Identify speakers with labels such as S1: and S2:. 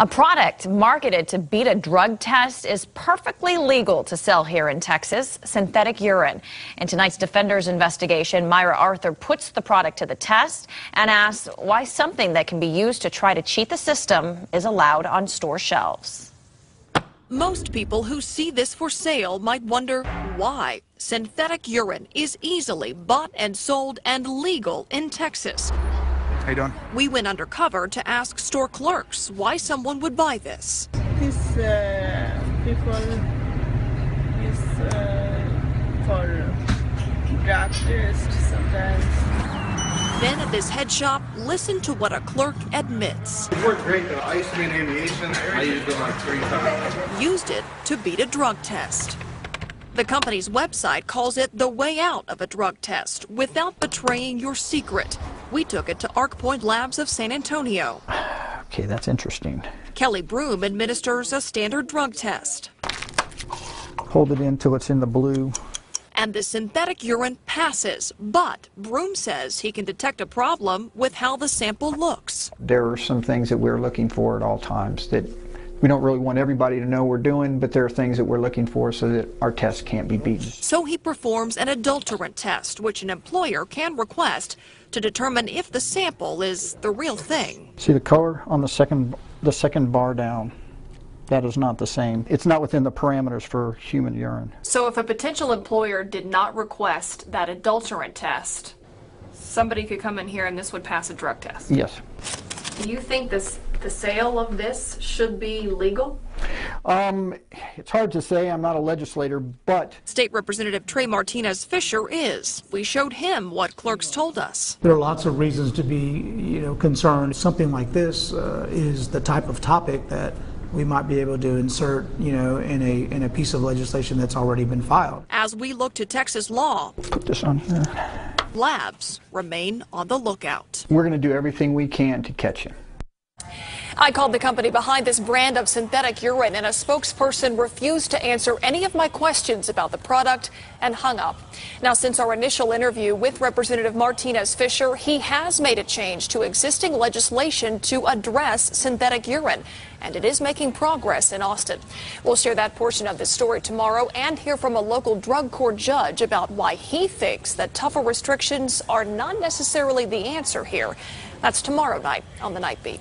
S1: A product marketed to beat a drug test is perfectly legal to sell here in Texas, synthetic urine. In tonight's Defenders investigation, Myra Arthur puts the product to the test and asks why something that can be used to try to cheat the system is allowed on store shelves.
S2: Most people who see this for sale might wonder why synthetic urine is easily bought and sold and legal in Texas.
S3: How you doing?
S2: We went undercover to ask store clerks why someone would buy this.
S4: These people use for drug test sometimes.
S2: Then at this head shop, listen to what a clerk admits.
S3: It worked great though. I used to be in aviation. I used it like 3 times.
S2: Used it to beat a drug test. The company's website calls it the way out of a drug test without betraying your secret. We took it to ARCpoint Labs of San Antonio.
S5: Okay, that's interesting.
S2: Kelly Broom administers a standard drug test.
S5: Hold it in till it's in the blue.
S2: And the synthetic urine passes, but Broom says he can detect a problem with how the sample looks.
S5: There are some things that we're looking for at all times that we don't really want everybody to know we're doing, but there are things that we're looking for so that our tests can't be beaten.
S2: So he performs an adulterant test, which an employer can request to determine if the sample is the real thing.
S5: See the color on the second bar down? That is not the same. It's not within the parameters for human urine.
S6: So if a potential employer did not request that adulterant test, somebody could come in here and this would pass a drug test?
S5: Yes.
S6: Do you think the sale of this should be legal?
S5: It's hard to say. I'm not a legislator, but
S2: State Representative Trey Martinez Fisher is. We showed him what clerks told us.
S7: There are lots of reasons to be, concerned. Something like this is the type of topic that we might be able to insert, in a piece of legislation that's already been filed.
S2: As we look to Texas law,
S5: put this on here.
S2: Labs remain on the lookout.
S5: We're going to do everything we can to catch him.
S2: I called the company behind this brand of synthetic urine, and a spokesperson refused to answer any of my questions about the product and hung up. Now, since our initial interview with Representative Martinez Fisher, he has made a change to existing legislation to address synthetic urine, and it is making progress in Austin. We'll share that portion of this story tomorrow and hear from a local drug court judge about why he thinks that tougher restrictions are not necessarily the answer here. That's tomorrow night on The Night Beat.